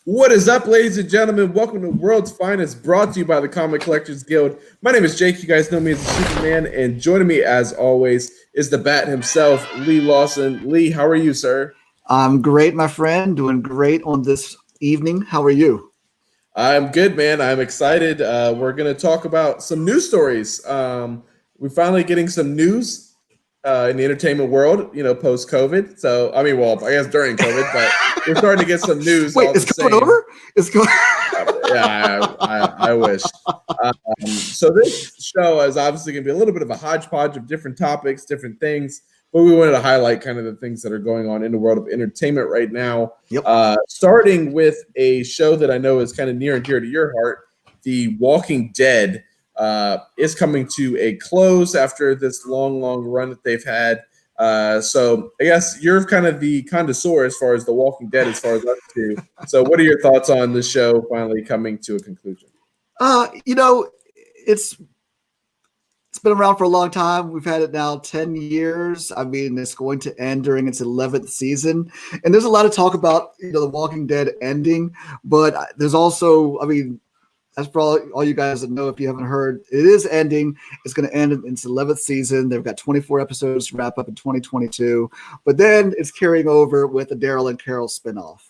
What is up, ladies and gentlemen? Welcome to World's Finest, brought to you by the Comic Collectors Guild. My name is Jake. You guys know me as the Superman, and joining me, as always, is the Bat himself, Lee Lawson. Lee, how are you, sir? I'm great, my friend. Doing great on this evening. How are you? I'm good, man. I'm excited. We're going to talk about some news stories. We're finally getting some news in the entertainment world, post-COVID. So, I guess during COVID, but we're starting to get some news. Wait, is COVID over? It's going. Yeah, I wish. So this show is obviously going to be a little bit of a hodgepodge of different topics, different things, but we wanted to highlight kind of the things that are going on in the world of entertainment right now. Yep. Starting with a show that I know is kind of near and dear to your heart, The Walking Dead. Is coming to a close after this long run that they've had. So I guess you're kind of the connoisseur as far as The Walking Dead, as far as us two. So what are your thoughts on the show finally coming to a conclusion? It's been around for a long time. We've had it now 10 years. I mean, it's going to end during its 11th season. And there's a lot of talk about, The Walking Dead ending, but there's also, that's for all you guys that know, if you haven't heard, it is ending. It's going to end in its 11th season. They've got 24 episodes to wrap up in 2022. But then it's carrying over with the Daryl and Carol spinoff.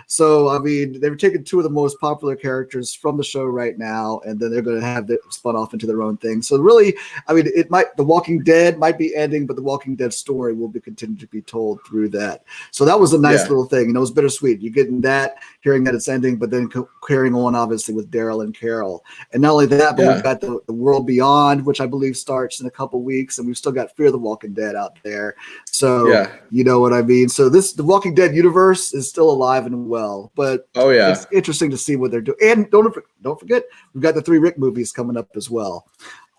So, they've taken two of the most popular characters from the show right now, and then they're going to have it spun off into their own thing. So really, The Walking Dead might be ending, but The Walking Dead story will be continued to be told through that. So that was a nice little thing. It was bittersweet. You're getting that, hearing that it's ending, but then carrying on, obviously, with Daryl and Carol. And not only that, but we've got the World Beyond, which I believe starts in a couple weeks, and we've still got Fear the Walking Dead out there. So, you know what I mean? So the Walking Dead universe is still alive and well, but it's interesting to see what they're doing. And don't forget, we've got the 3 Rick movies coming up as well.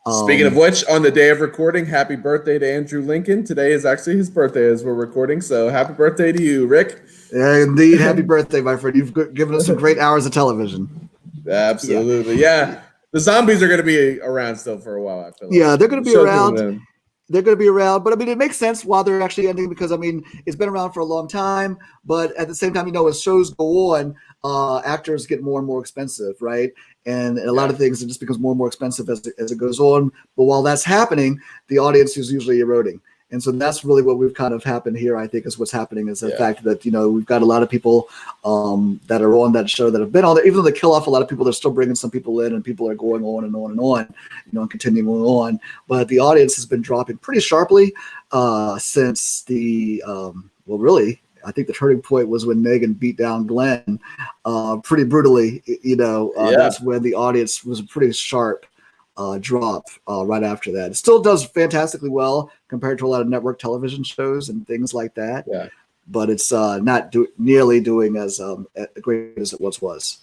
Speaking of which, on the day of recording, happy birthday to Andrew Lincoln. Today is actually his birthday as we're recording, so happy birthday to you, Rick. Yeah, indeed. Happy birthday, my friend. You've given us some great hours of television. Absolutely. Yeah. The zombies are going to be around still for a while, I feel like. Yeah, they're going to be around. They're going to be around, but it makes sense why they're actually ending, because it's been around for a long time, but at the same time, as shows go on, actors get more and more expensive, right? And a lot of things, it just becomes more and more expensive as it goes on. But while that's happening, the audience is usually eroding. And so that's really what we've kind of happened here, I think, is what's happening, is the fact that, we've got a lot of people that are on that show that have been on there. Even though they kill off a lot of people, they're still bringing some people in, and people are going on and on and on, and continuing on. But the audience has been dropping pretty sharply since really, I think the turning point was when Negan beat down Glenn pretty brutally. That's when the audience was a pretty sharp drop right after that. It still does fantastically well compared to a lot of network television shows and things like that. Yeah. But it's not nearly doing as great as it once was.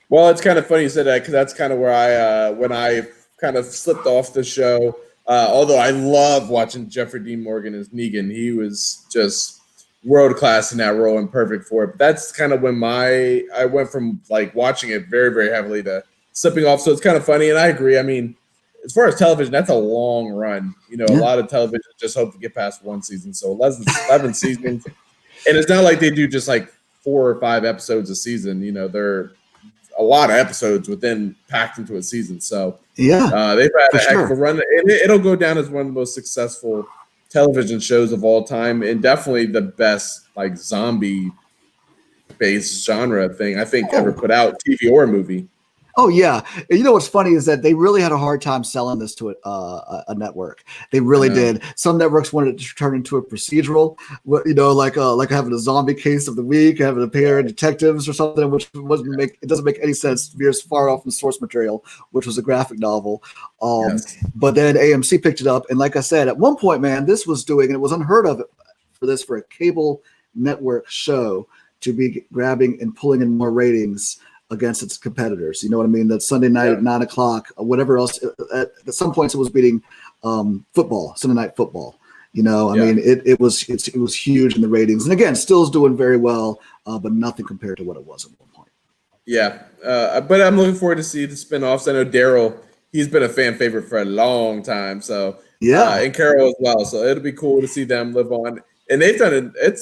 Well, it's kind of funny you said that, because that's kind of where when I kind of slipped off the show. Although I love watching Jeffrey Dean Morgan as Negan. He was just world class in that role and perfect for it. But that's kind of when I went from watching it very, very heavily to slipping off. So it's kind of funny, and I agree. As far as television, that's a long run. A lot of television just hope to get past one season. So 11 seasons. And it's not like they do just 4 or 5 episodes a season. They're a lot of episodes packed into a season. So they've had a heck of a run. And it'll go down as one of the most successful television shows of all time, and definitely the best zombie-based genre thing I think ever put out, TV or movie. Oh, yeah. And what's funny is that they really had a hard time selling this to a network. They really did. Some networks wanted it to turn into a procedural, like having a zombie case of the week, having a pair of detectives or something, which doesn't make any sense. Veers far off from source material, which was a graphic novel. But then AMC picked it up. And like I said, at one point, man, this was doing, and it was unheard of for a cable network show to be grabbing and pulling in more ratings against its competitors. You know what I mean? That Sunday night at 9:00, whatever else. At some points, it was beating football, Sunday night football. It was huge in the ratings, and again, still is doing very well, but nothing compared to what it was at one point. Yeah, but I'm looking forward to see the spinoffs. I know Daryl; he's been a fan favorite for a long time. So and Carol as well. So it'll be cool to see them live on. And they've done it.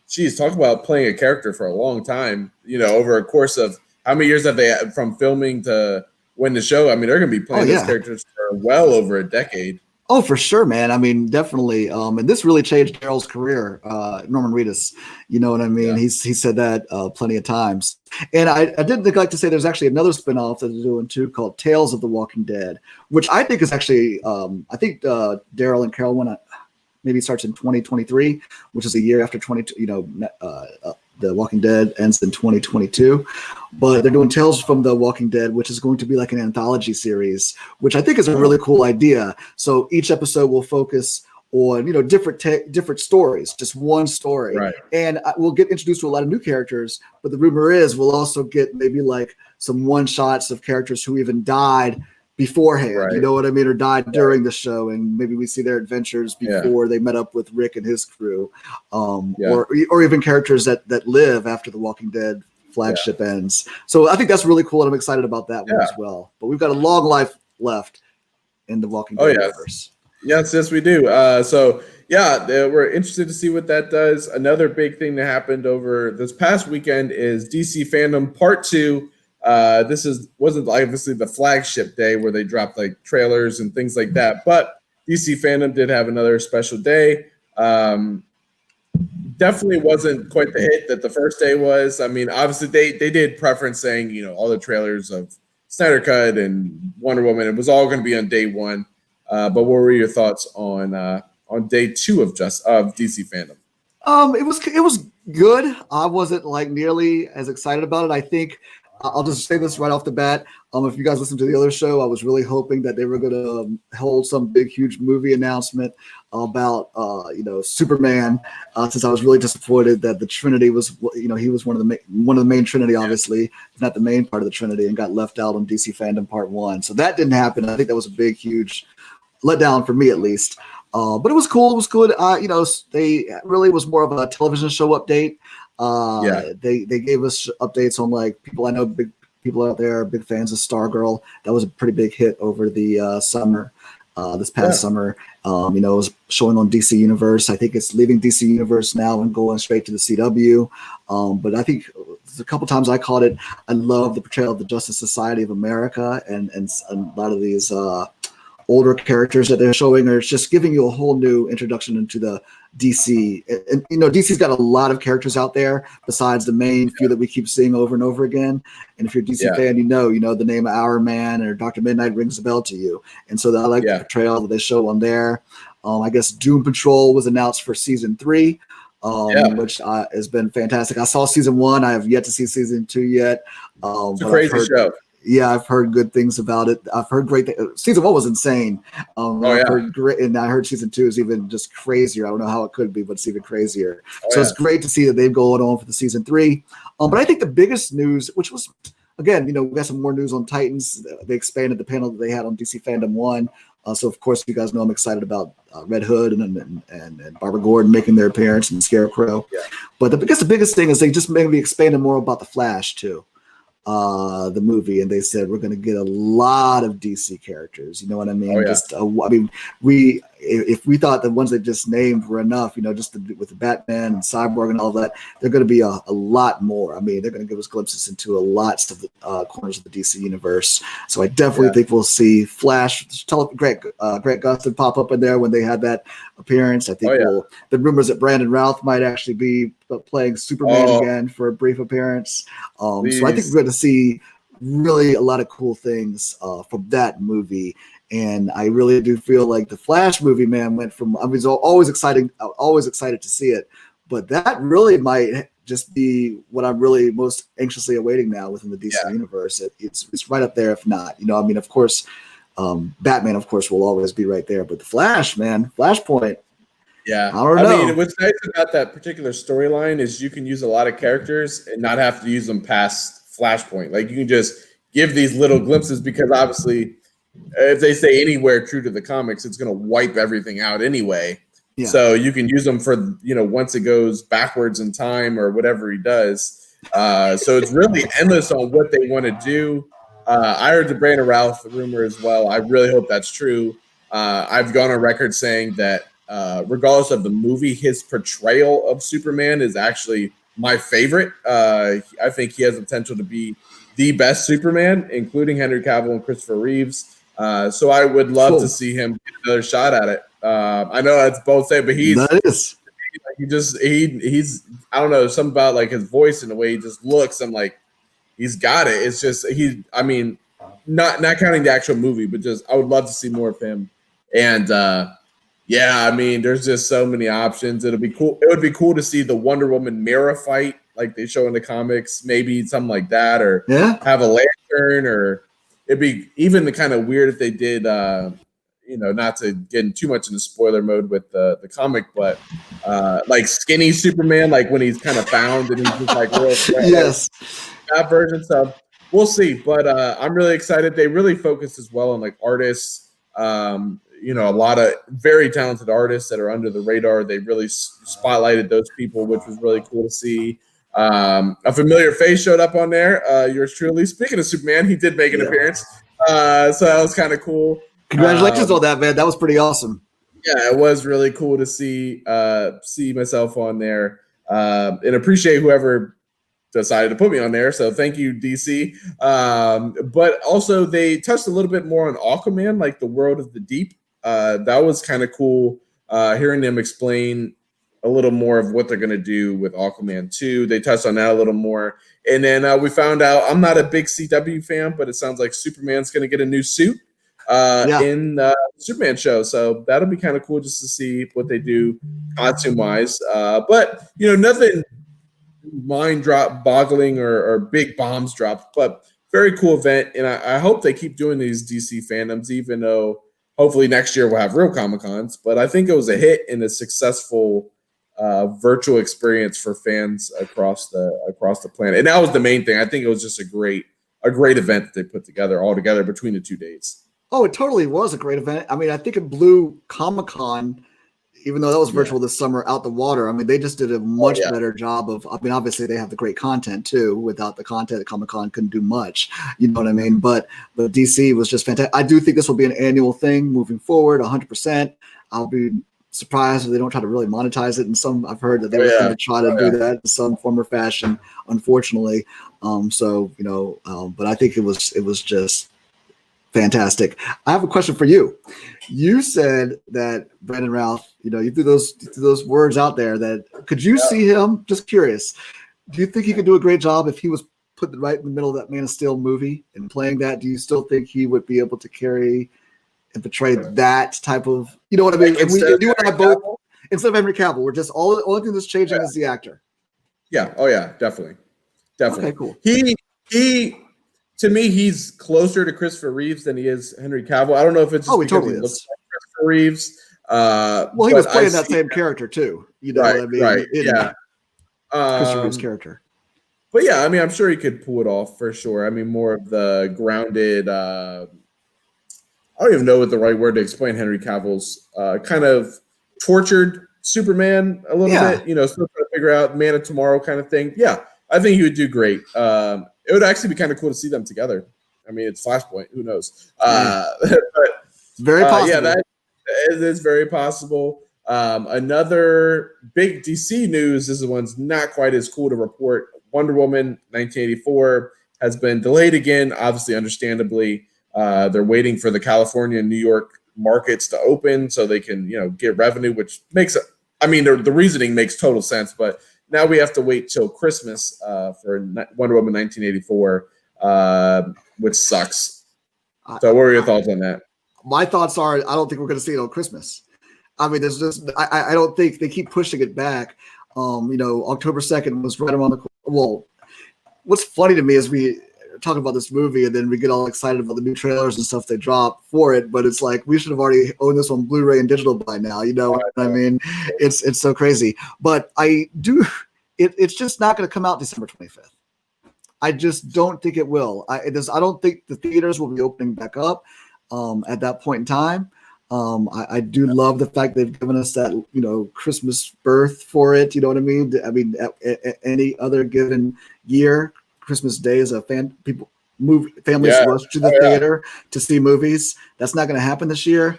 geez, talk about playing a character for a long time. Over a course of how many years have they had from filming to when the show? I mean, they're going to be playing those characters for well over a decade. Oh, for sure, man. I mean, definitely. And this really changed Daryl's career, Norman Reedus. You know what I mean? Yeah. He said that plenty of times. And I did neglect to say there's actually another spinoff that they're doing too called Tales of the Walking Dead, which I think is actually, I think Daryl and Carol want to maybe starts in 2023, which is a year after The Walking Dead ends in 2022, but they're doing Tales from the Walking Dead, which is going to be like an anthology series, which I think is a really cool idea. So each episode will focus on different stories, just one story, right. And we'll get introduced to a lot of new characters. But the rumor is we'll also get maybe like some one shots of characters who even died beforehand, right. You know what I mean, or died during the show, and maybe we see their adventures before they met up with Rick and his crew, or even characters that live after the Walking Dead flagship ends. So I think that's really cool, and I'm excited about that one as well. But we've got a long life left in the Walking Dead universe. Yes, we do. We're interested to see what that does. Another big thing that happened over this past weekend is DC Fandom Part 2. This wasn't obviously the flagship day where they dropped like trailers and things like that, but DC Fandom did have another special day. Definitely wasn't quite the hit that the first day was. I mean, obviously they did preference saying, all the trailers of Snyder Cut and Wonder Woman, it was all going to be on day one. But what were your thoughts on day 2 of DC Fandom? It was good. I wasn't like nearly as excited about it. I think I'll just say this right off the bat. If you guys listen to the other show, I was really hoping that they were going to hold some big, huge movie announcement about, Superman. Since I was really disappointed that the Trinity was, he was one of the main Trinity, obviously, not the main part of the Trinity, and got left out on DC Fandom Part 1. So that didn't happen. I think that was a big, huge letdown for me, at least. But it was cool. It was good. They really was more of a television show update. They gave us updates on like people I know, big people out there, big fans of Stargirl. That was a pretty big hit over the summer, this past summer. It was showing on DC Universe. I think it's leaving DC Universe now and going straight to the CW. But I think a couple times I caught it. I love the portrayal of the Justice Society of America and a lot of these older characters that they're showing, or it's just giving you a whole new introduction into the DC. And DC's got a lot of characters out there besides the main few that we keep seeing over and over again. And if you're a DC fan, you know the name of Hour Man or Dr. Midnight rings a bell to you. And so I like the portrayal that they show on there. I guess Doom Patrol was announced for season 3. Which has been fantastic. I saw season 1. I have yet to see season 2 yet. It's a crazy show. Yeah, I've heard good things about it. I've heard great things. Season 1 was insane. I've heard great, and I heard season 2 is even just crazier. I don't know how it could be, but it's even crazier. It's great to see that they've gone on for the season 3. But I think the biggest news, which was, again, we got some more news on Titans. They expanded the panel that they had on DC Fandom 1. So, of course, you guys know I'm excited about Red Hood and Barbara Gordon making their appearance and Scarecrow. Yeah. But the biggest thing is they just maybe expanded more about the Flash, too. The movie, and they said we're going to get a lot of DC characters. You know what I mean? If we thought the ones they just named were enough, with the Batman and Cyborg and all that, they're going to be a lot more. I mean, they're going to give us glimpses into lots of the corners of the DC universe. So I definitely think we'll see Flash. Grant Gustin pop up in there when they had that appearance. I think the rumors that Brandon Routh might actually be playing Superman again for a brief appearance. So I think we're going to see really a lot of cool things from that movie. And I really do feel like the Flash movie, man, went from, I was always excited to see it, but that really might just be what I'm really most anxiously awaiting now within the DC universe. It's right up there, if not. Of course, Batman, of course, will always be right there, but the Flash, man, Flashpoint. Yeah, I don't know. I mean, what's nice about that particular storyline is you can use a lot of characters and not have to use them past Flashpoint. Like you can just give these little glimpses because obviously, if they say anywhere true to the comics, it's going to wipe everything out anyway. Yeah. So you can use them for, once it goes backwards in time or whatever he does. So it's really endless on what they want to do. I heard the Brandon Routh rumor as well. I really hope that's true. I've gone on record saying that regardless of the movie, his portrayal of Superman is actually my favorite. I think he has the potential to be the best Superman, including Henry Cavill and Christopher Reeves. So I would love to see him get another shot at it. I know that's bold say, but he's I don't know, something about like his voice and the way he just looks. I'm like, he's got it. It's just I mean, not counting the actual movie, but just I would love to see more of him. And yeah, I mean, there's just so many options. It'll be cool. It would be cool to see the Wonder Woman Mera fight like they show in the comics, maybe something like that, or have a lantern, or it'd be even kind of weird if they did, not to get in too much into spoiler mode with the comic, but like skinny Superman, like when he's kind of found and he's just like real yes, that version. So we'll see, but I'm really excited. They really focus as well on like artists. A lot of very talented artists that are under the radar. They really spotlighted those people, which was really cool to see. A familiar face showed up on there. Yours truly. Speaking of Superman, he did make an appearance. So that was kind of cool. Congratulations on that, man. That was pretty awesome. Yeah, it was really cool to see myself on there, and appreciate whoever decided to put me on there. So thank you, DC. But also they touched a little bit more on Aquaman, like the world of the deep. That was kind of cool, hearing them explain a little more of what they're going to do with Aquaman 2. They touched on that a little more. And then we found out, I'm not a big CW fan, but it sounds like Superman's going to get a new suit in the Superman show. So that'll be kind of cool just to see what they do costume-wise. But, nothing mind-boggling or big bombs dropped, but very cool event. And I hope they keep doing these DC fandoms, even though hopefully next year we'll have real Comic-Cons. But I think it was a hit and a successful virtual experience for fans across the planet. And that was the main thing. I think it was just a great event that they put together all together between the 2 days. Oh, it totally was a great event. I mean, I think it blew Comic-Con, even though that was virtual this summer, out the water. I mean, they just did a much better job of, I mean, obviously they have the great content too. Without the content, Comic-Con couldn't do much. You know what I mean? But DC was just fantastic. I do think this will be an annual thing moving forward, 100%. I'll be surprised if they don't try to really monetize it. And I've heard that they were going to try to do that in some form or fashion, unfortunately. But I think it was just fantastic. I have a question for you. You said that Brandon Routh, you threw those words out there. That could you see him? Just curious. Do you think he could do a great job if he was put right in the middle of that Man of Steel movie and playing that? Do you still think he would be able to carry and portray that type of, you know what I mean? And you and I both, instead of Henry Cavill, we're just the only thing that's changing is the actor. Yeah. Oh yeah. Definitely. Okay. Cool. He. To me, he's closer to Christopher Reeves than he is Henry Cavill. I don't know if it's just because he looks like Christopher Reeves. Well, he was playing that same character too. You know what I mean? Right. Yeah. Christopher Reeves' character. But yeah, I mean, I'm sure he could pull it off for sure. I mean, more of the grounded. I don't even know what the right word to explain Henry Cavill's kind of tortured Superman a little bit. Still trying to figure out Man of Tomorrow kind of thing. Yeah, I think he would do great. It would actually be kind of cool to see them together. I mean, it's Flashpoint. Who knows? But very possible. Yeah, that is very possible. Another big DC news. This one's not quite as cool to report. Wonder Woman 1984 has been delayed again. Obviously, understandably, they're waiting for the California and New York markets to open so they can, get revenue, which makes it. I mean, the reasoning makes total sense, but now we have to wait till Christmas for Wonder Woman 1984, which sucks. So what are your thoughts on that? My thoughts are I don't think we're going to see it on Christmas. I mean, there's just I don't think they keep pushing it back. October 2nd was right around the corner. Well, what's funny to me is we talk about this movie and then we get all excited about the new trailers and stuff they drop for it, but it's like we should have already owned this on Blu-ray and digital by now. You know what I mean? It's so crazy. But it's just not going to come out December 25th. I just don't think it will. I don't think the theaters will be opening back up at that point in time. I do love the fact they've given us that, Christmas birth for it. You know what I mean? I mean, any other given year, Christmas Day is families rush to the theater to see movies. That's not going to happen this year.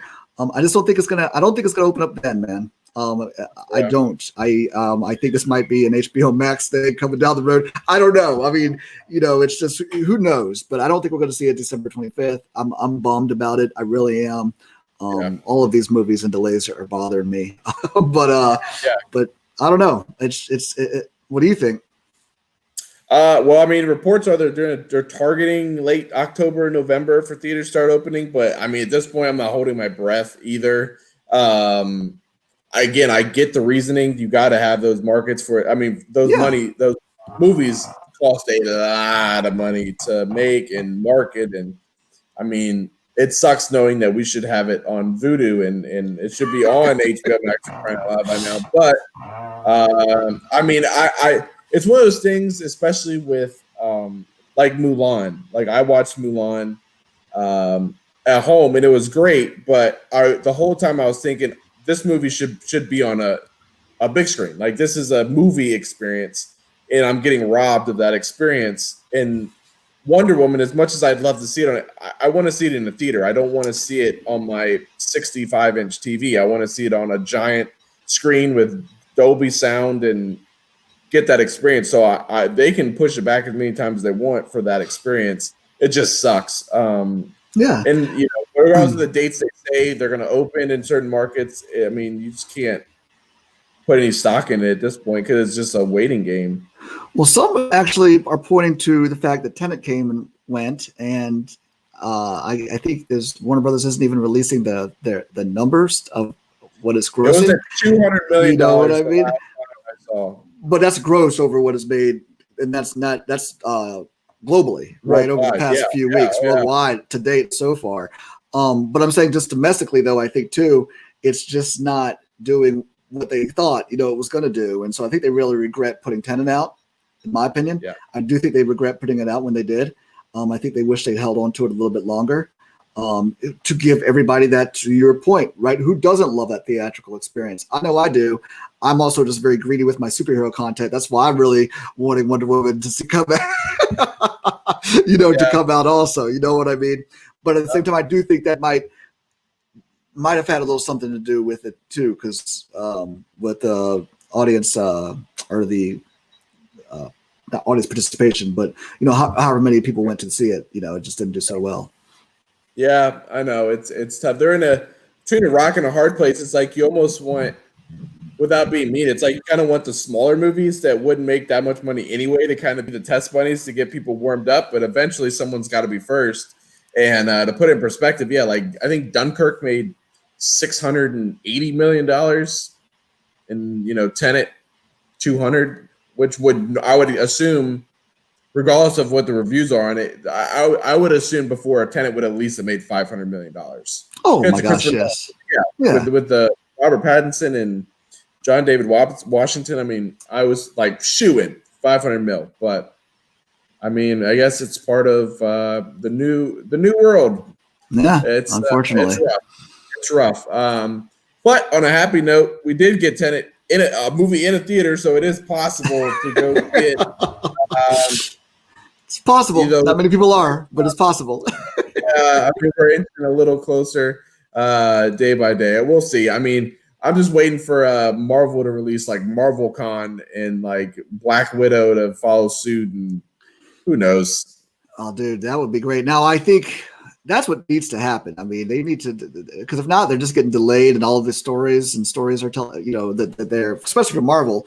I just don't think it's gonna. I don't think it's gonna open up then, man. I don't. I think this might be an HBO Max thing coming down the road. I don't know. I mean, it's just who knows. But I don't think we're going to see it December 25th. I'm bummed about it. I really am. All of these movies and delays are bothering me. but I don't know. What do you think? Well, I mean, reports are they're targeting late October, November for theaters to start opening. But I mean, at this point, I'm not holding my breath either. Again, I get the reasoning. You got to have those markets for it. I mean, those movies cost a lot of money to make and market, and I mean, it sucks knowing that we should have it on Vudu and it should be on HBO Max by now. But I mean, I it's one of those things, especially with like Mulan. Like I watched Mulan at home and it was great, but the whole time I was thinking this movie should be on a big screen. Like this is a movie experience, and I'm getting robbed of that experience. And Wonder Woman, as much as I'd love to see it on it, I want to see it in the theater. I don't want to see it on my 65-inch TV. I want to see it on a giant screen with Dolby sound and get that experience. So they can push it back as many times as they want for that experience. It just sucks. Yeah. And regardless of the dates they say they're going to open in certain markets, I mean, you just can't put any stock in it at this point because it's just a waiting game. Well, some actually are pointing to the fact that Tenet came and went, and I think there's Warner Brothers isn't even releasing the numbers of what it's grossing. It was $200 million. You know what I mean? But that's gross over what is made, and that's globally, right? Over the past few weeks, worldwide to date so far. But I'm saying just domestically, though, I think too, it's just not doing what they thought, it was going to do. And so I think they really regret putting Tenet out, in my opinion. Yeah. I do think they regret putting it out when they did. I think they wish they'd held on to it a little bit longer to give everybody that, to your point, right? Who doesn't love that theatrical experience? I know I do. I'm also just very greedy with my superhero content. That's why I'm really wanting Wonder Woman to come out, to come out also. You know what I mean? But at the same time, I do think that might have had a little something to do with it too, because with the audience or the not audience participation, but however many people went to see it, it just didn't do so well. Yeah, I know it's tough. They're between a rock and a hard place. It's like you almost want, without being mean, it's like you kind of want the smaller movies that wouldn't make that much money anyway to kind of be the test bunnies to get people warmed up. But eventually, someone's got to be first. And to put it in perspective, like I think Dunkirk made $680 million, and Tenet 200, which I would assume, regardless of what the reviews are on it, I would assume before Tenet would at least have made $500 million. Oh my gosh, yes, yeah. With the Robert Pattinson and John David Washington, I mean, I was like shooing 500 mil, but I mean, I guess it's part of the new world. Yeah, unfortunately, it's rough. But on a happy note, we did get Tenet in a movie in a theater, so it is possible to go get. It's possible. Not many people are, but it's possible. I mean, we're inching a little closer day by day. We'll see. I mean, I'm just waiting for Marvel to release like MarvelCon and like Black Widow to follow suit, and who knows? Oh, dude, that would be great. Now, I think that's what needs to happen. I mean, they need to, because if not, they're just getting delayed, and all of the stories are telling, that they're, especially for Marvel,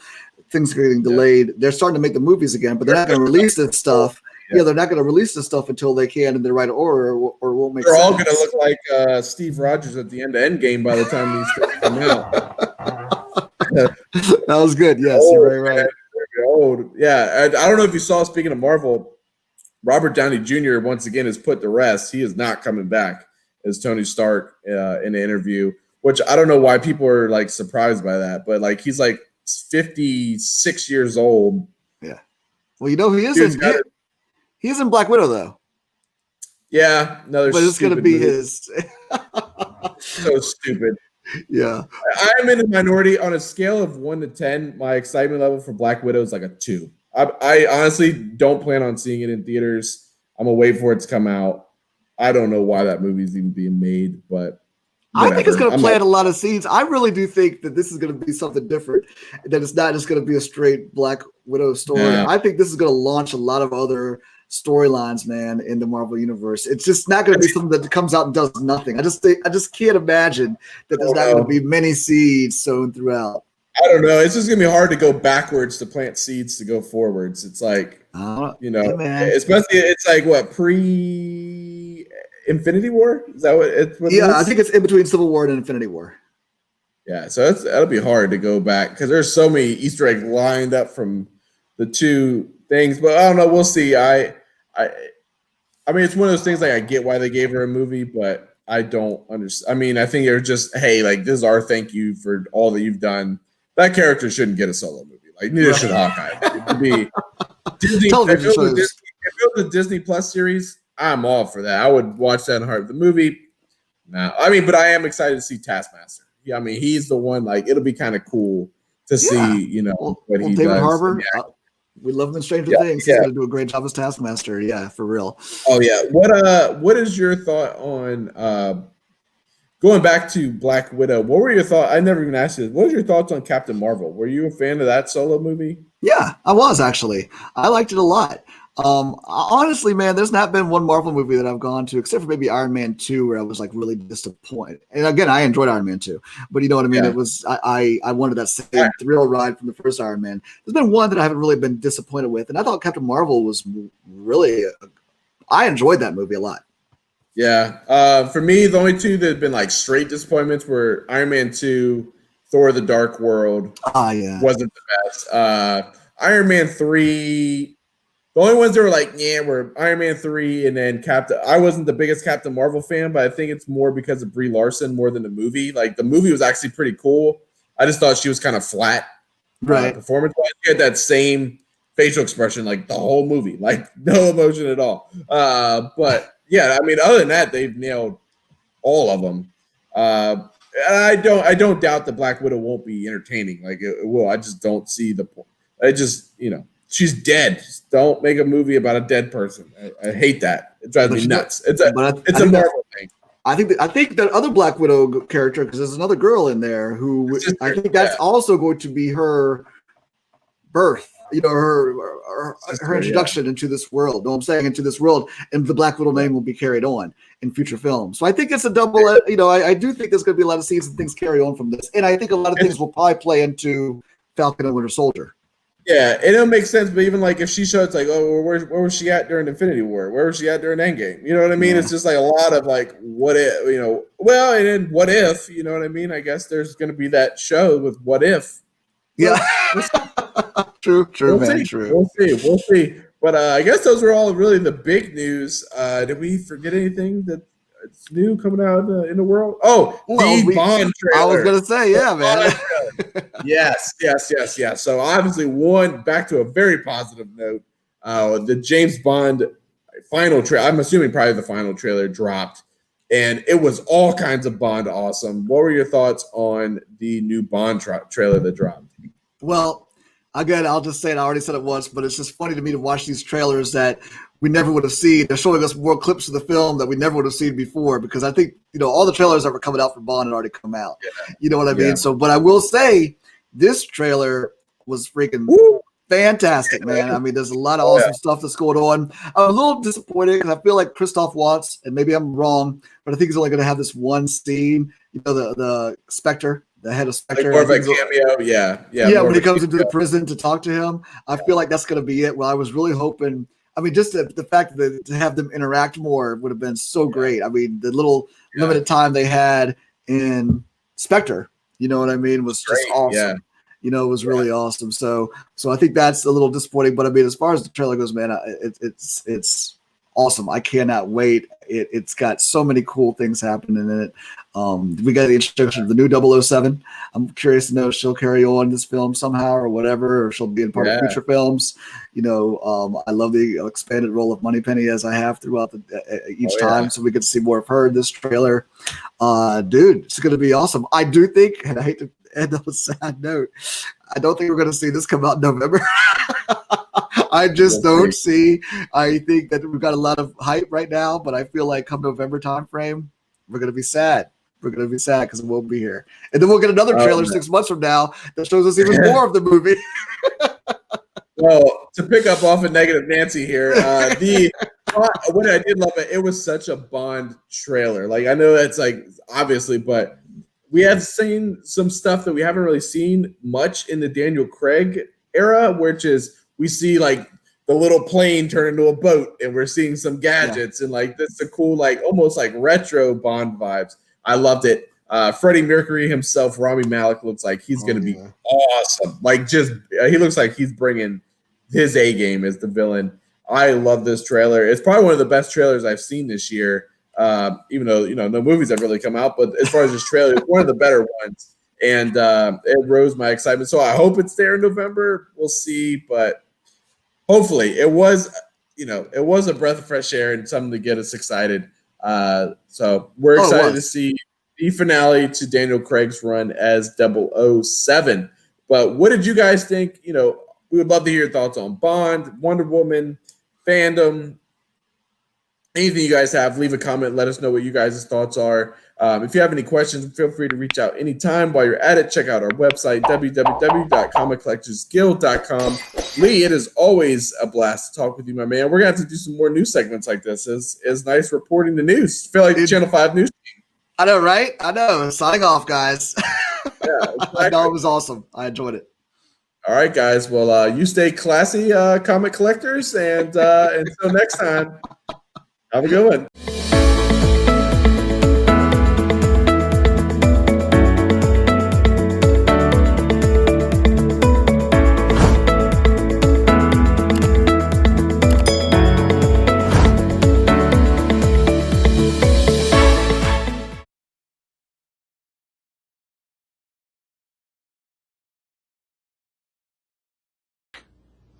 things are getting delayed. They're starting to make the movies again, but they're not going to release this stuff. Yeah, they're not going to release this stuff until they can in the right order, or won't make. They're all going to look like Steve Rogers at the end of Endgame by the time these things come out. That was good. Yes, you're right. Old. Yeah, I don't know if you saw. Speaking of Marvel, Robert Downey Jr. once again is put to rest. He is not coming back as Tony Stark in an interview, which I don't know why people are like surprised by that, but like he's like 56 years old. Yeah. Well, he is he's in Black Widow though. Yeah, but it's going to be his. So stupid. Yeah, I'm in a minority. On a scale of 1 to 10, my excitement level for Black Widow is like a 2. I honestly don't plan on seeing it in theaters. I'm gonna wait for it to come out. I don't know why that movie's even being made, but I think it's whatever. going to plant a lot of seeds. I really do think that this is going to be something different, that it's not just going to be a straight Black Widow story. Yeah. I think this is going to launch a lot of other storylines, man, in the Marvel universe. It's just not going to be something that comes out and does nothing. I just can't imagine that there's not going to be many seeds sown throughout. I don't know. It's just gonna be hard to go backwards to plant seeds to go forwards. It's like, especially it's like what, pre-Infinity War? Is that what it is? I think it's in between Civil War and Infinity War. Yeah, so that'll be hard to go back because there's so many Easter eggs lined up from the two things. But I don't know. We'll see. I mean, it's one of those things. Like, I get why they gave her a movie, but I don't understand. I mean, I think they're just, hey, like, this is our thank you for all that you've done. That character shouldn't get a solo movie. Like, neither should Hawkeye. It could be Disney. If it was a Disney Plus series, I'm all for that. I would watch that in heart. The movie, no. I mean, but I am excited to see Taskmaster. Yeah, I mean, he's the one. Like, it'll be kind of cool to see, what he David does. Harbour. We love him in Stranger Things. He's going to do a great job as Taskmaster. Yeah, for real. Oh yeah. What is your thought on going back to Black Widow? What were your thoughts? I never even asked you this. What were your thoughts on Captain Marvel? Were you a fan of that solo movie? Yeah, I was actually. I liked it a lot. Honestly, man, there's not been one Marvel movie that I've gone to, except for maybe Iron Man 2, where I was like really disappointed. And again, I enjoyed Iron Man 2, but you know what I mean? Yeah. It was, I wanted that same thrill ride from the first Iron Man. There's been one that I haven't really been disappointed with. And I thought Captain Marvel was really, I enjoyed that movie a lot. Yeah. For me, the only two that have been like straight disappointments were Iron Man 2, Thor: The Dark World. Wasn't the best. Iron Man 3, the only ones that were like, were Iron Man 3 and then Captain. I wasn't the biggest Captain Marvel fan, but I think it's more because of Brie Larson more than the movie. Like, the movie was actually pretty cool. I just thought she was kind of flat. Right. Performance-wise, she had that same facial expression like the whole movie, like no emotion at all. But yeah, I mean, other than that, they've nailed all of them. I don't doubt that Black Widow won't be entertaining. Like, it will. I just don't see the point. I just, she's dead. Just don't make a movie about a dead person. I hate that. It drives me nuts. It's a Marvel thing. I think that other Black Widow character, because there's another girl in there who I think that's also going to be her birth. Her introduction into this world. Know what I'm saying? Into this world, and the Black Widow name will be carried on in future films. So I think it's a double. I do think there's going to be a lot of scenes and things carry on from this, and I think a lot of things will probably play into Falcon and Winter Soldier. Yeah, and it'll make sense. But even like if she shows like, oh, where was she at during Infinity War? Where was she at during Endgame? You know what I mean? Yeah. It's just like a lot of like, what if, well, and then what if, you know what I mean? I guess there's going to be that show with what if. Yeah. True, we'll man. See. True. We'll see. But I guess those were all really the big news. Did we forget anything that's new coming out in the world? Oh, the Bond trailer. I was gonna say, yeah, man. Yes. So obviously, back to a very positive note. The James Bond final trailer. I'm assuming probably the final trailer dropped, and it was all kinds of Bond awesome. What were your thoughts on the new Bond trailer that dropped? Well, again, I'll just say it. I already said it once, but it's just funny to me to watch these trailers that we never would have seen. They're showing us more clips of the film that we never would have seen before, because I think, all the trailers that were coming out for Bond had already come out. Yeah. You know what I mean? So, but I will say this trailer was freaking fantastic, man. I mean, there's a lot of awesome stuff that's going on. I'm a little disappointed because I feel like Christoph Waltz, and maybe I'm wrong, but I think he's only going to have this one scene, the Spectre. The head of Spectre. Like more of a cameo, yeah. When he comes into the prison to talk to him, I feel like that's going to be it. Well, I was really hoping. I mean, just the fact that to have them interact more would have been so great. I mean, the little limited time they had in Spectre, you know what I mean, was just awesome. Yeah. It was really awesome. So I think that's a little disappointing. But I mean, as far as the trailer goes, man, it's awesome. I cannot wait. It's got so many cool things happening in it. We got the introduction of the new 007. I'm curious to know if she'll carry on this film somehow or whatever, or she'll be in part of future films. I love the expanded role of Moneypenny as I have throughout each time, so we get to see more of her in this trailer. Dude, it's going to be awesome. I do think, and I hate to end on a sad note, I don't think we're going to see this come out in November. I just don't see. I think that we've got a lot of hype right now, but I feel like come November time frame, we're going to be sad. we're going to be sad because it won't be here. And then we'll get another trailer 6 months from now that shows us even more of the movie. Well, to pick up off of Negative Nancy here, what I did love it was such a Bond trailer. Like, I know that's like obviously, but we have seen some stuff that we haven't really seen much in the Daniel Craig era, which is we see like the little plane turn into a boat, and we're seeing some gadgets, and like that's the cool, like almost like retro Bond vibes. I loved it. Freddie Mercury himself, Rami Malek, looks like he's going to be awesome. Like, just he looks like he's bringing his A game as the villain. I love this trailer. It's probably one of the best trailers I've seen this year. Even though no movies have really come out, but as far as this trailer, it's one of the better ones, and it rose my excitement. So I hope it's there in November. We'll see, but hopefully it was a breath of fresh air and something to get us excited. So we're excited to see the finale to Daniel Craig's run as 007. But what did you guys think? We would love to hear your thoughts on Bond, Wonder Woman, fandom. Anything you guys have, leave a comment. Let us know what you guys' thoughts are. If you have any questions, feel free to reach out anytime. While you're at it, check out our website, www.comiccollectorsguild.com. Lee, it is always a blast to talk with you, my man. We're going to have to do some more news segments like this. It's nice reporting the news. I feel like the Channel 5 news team. I know, right? I know. Signing off, guys. Yeah, exactly. No, it was awesome. I enjoyed it. All right, guys. Well, you stay classy, comic collectors, and until next time, have a good one.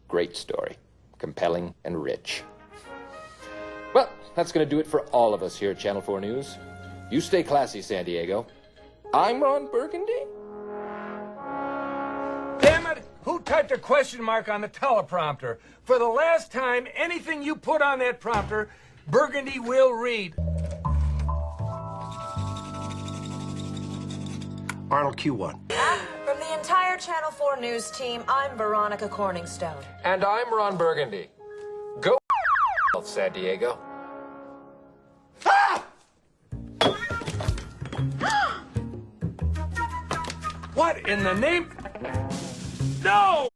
Great story. Compelling and rich. Well, that's going to do it for all of us here at Channel 4 News. You stay classy, San Diego. I'm Ron Burgundy. Damn it! Who typed a question mark on the teleprompter? For the last time, anything you put on that prompter, Burgundy will read. Arnold, Q1. From the entire Channel 4 News team, I'm Veronica Corningstone. And I'm Ron Burgundy. Go San Diego. Ah! What in the name? No!